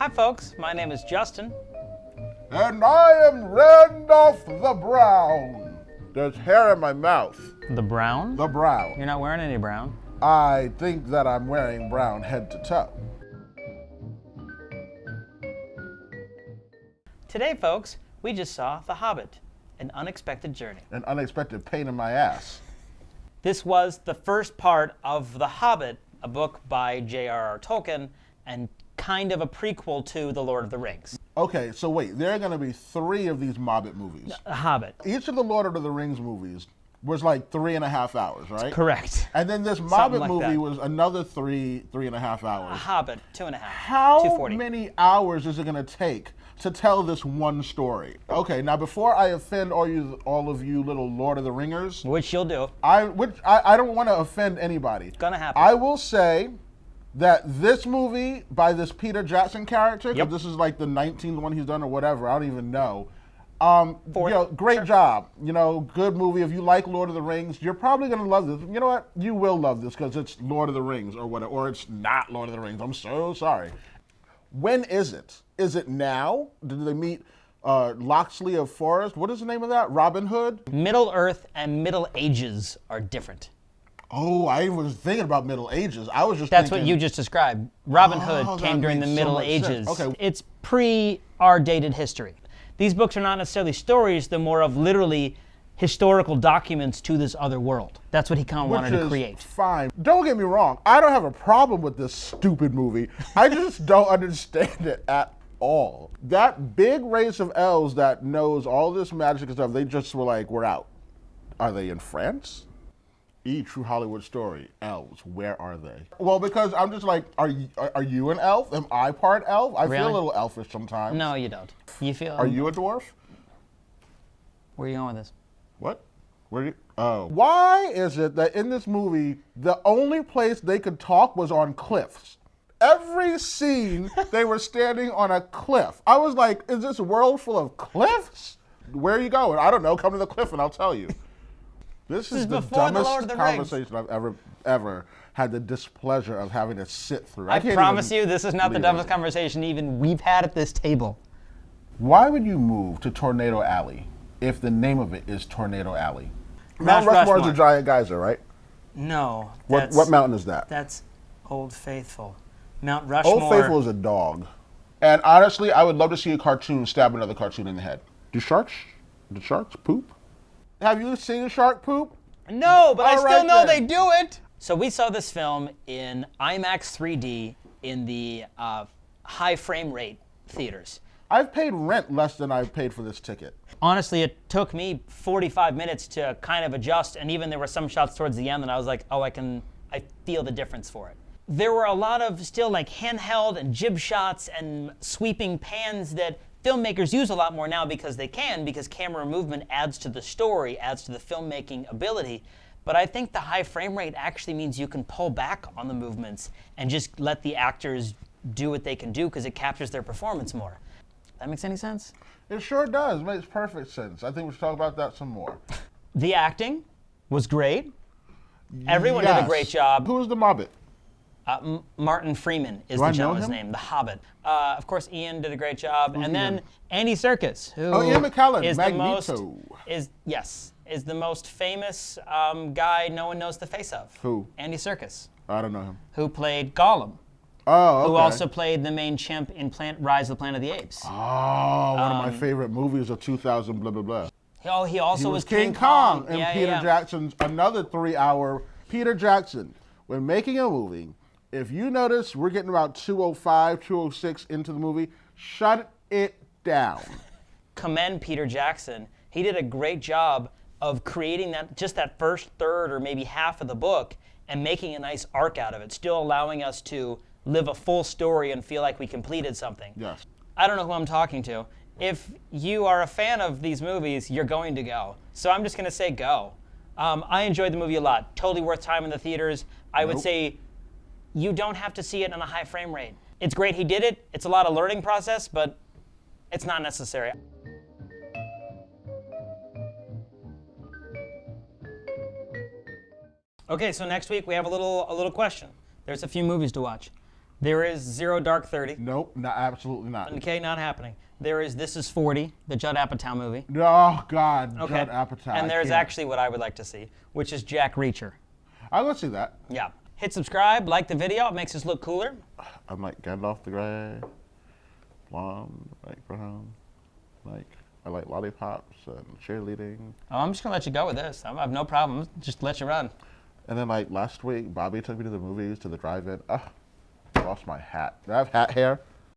Hi folks, my name is Justin. And I am Randolph the Brown. There's hair in my mouth. The brown? The Brown. You're not wearing any brown. I think that I'm wearing brown head to toe. Today folks, we just saw The Hobbit, An Unexpected Journey. An unexpected pain in my ass. This was the first part of The Hobbit, a book by J.R.R. Tolkien, and kind of a prequel to The Lord of the Rings. Okay, so wait, there are going to be 3 of these Hobbit movies. The Hobbit. Each of the Lord of the Rings movies was like 3.5 hours, right? Correct. And then this Something Hobbit like movie that. was another 3.5 A hours. Hobbit, 2.5. How 240. many hours is it going to take to tell this one story? Okay, now before I offend all of you little Lord of the Ringers, Which you'll do. I don't want to offend anybody. Gonna happen. I will say that this movie by this Peter Jackson character, because Yep. this is like the 19th one he's done or whatever, I don't even know. Fourth. Great job. Good movie. If you like Lord of the Rings, you're probably gonna love this. You know what? You will love this because it's Lord of the Rings or whatever, or it's not Lord of the Rings. I'm so sorry. When is it? Is it now? Did they meet Locksley of Forest? What is the name of that? Robin Hood? Middle Earth and Middle Ages are different. Oh, I was thinking about Middle Ages. I was just That's thinking, what you just described. Robin Hood that came during the makes so Middle much sense. Ages. Okay. It's pre our dated history. These books are not necessarily stories, they're more of literally historical documents to this other world. That's what he kind of wanted to create. Fine. Don't get me wrong. I don't have a problem with this stupid movie. I just don't understand it at all. That big race of elves that knows all this magic and stuff, they just were like, we're out. Are they in France? True Hollywood story. Elves, where are they? Well, because I'm just like, are you an elf? Am I part elf? I feel Really? a little elfish sometimes. No, you don't. You feel. Are you a dwarf? Where are you going with this? What? Where? Oh. Why is it that in this movie, the only place they could talk was on cliffs? Every scene, they were standing on a cliff. I was like, is this world full of cliffs? Where are you going? I don't know. Come to the cliff and I'll tell you. This is the before the Lord dumbest of the Rings. conversation I've ever had the displeasure of having to sit through. I can't promise even you, this is not the believe dumbest it. conversation even we've had at this table. Why would you move to Tornado Alley if the name of it is Tornado Alley? Mount Mount Rushmore is Rushmore. a giant geyser, right? No. What mountain is that? That's Old Faithful. Mount Rushmore. Old Faithful is a dog. And honestly, I would love to see a cartoon stab another cartoon in the head. Do sharks poop? Have you seen a shark poop? No, but I All still right, know then. they do it. So we saw this film in IMAX 3D in the high frame rate theaters. I've paid rent less than I've paid for this ticket. Honestly, it took me 45 minutes to kind of adjust, and even there were some shots towards the end that I was like, oh, I feel the difference for it. There were a lot of still like handheld and jib shots and sweeping pans that filmmakers use a lot more now because camera movement adds to the story, adds to the filmmaking ability. But I think the high frame rate actually means you can pull back on the movements and just let the actors do what they can do because it captures their performance more. That makes any sense? It sure does. It makes perfect sense. I think we should talk about that some more. The acting was great. Everyone did a Yes. great job. Who's the Hobbit? Martin Freeman is Do I the know gentleman's him? name, the Hobbit. Of course, Ian did a great job, and then Andy Serkis, who Ian McKellen, is Magneto. is the most famous guy no one knows the face of. Who? Andy Serkis, I don't know him. who played Gollum, Oh, okay. who also played the main chimp in Rise of the Planet of the Apes. Oh, one of my favorite movies of 2000, blah, blah, blah. He also He was King Kong in Yeah, Peter yeah. Jackson's another 3-hour. Peter Jackson, when making a movie, if you notice, we're getting about 205, 206 into the movie, shut it down. Commend Peter Jackson. He did a great job of creating that first third or maybe half of the book and making a nice arc out of it, still allowing us to live a full story and feel like we completed something. Yes. I don't know who I'm talking to. If you are a fan of these movies, you're going to go. So I'm just going to say go. I enjoyed the movie a lot. Totally worth time in the theaters. I would say you don't have to see it on a high frame rate. It's great he did it. It's a lot of learning process, but it's not necessary. Okay, so next week we have a little question. There's a few movies to watch. There is Zero Dark 30. Nope, absolutely not. Okay, not happening. There is This Is 40, the Judd Apatow movie. Oh, God, Okay. Judd Apatow. And there's I can't. actually what I would like to see, which is Jack Reacher. I'll go see that. Yeah. Hit subscribe, like the video. It makes us look cooler. I'm like Gandalf the Grey, blonde, like brown, like I like lollipops and cheerleading. Oh, I'm just going to let you go with this. I have no problem. Just let you run. And then like last week, Bobby took me to the movies, to the drive-in. Lost my hat. Do I have hat hair?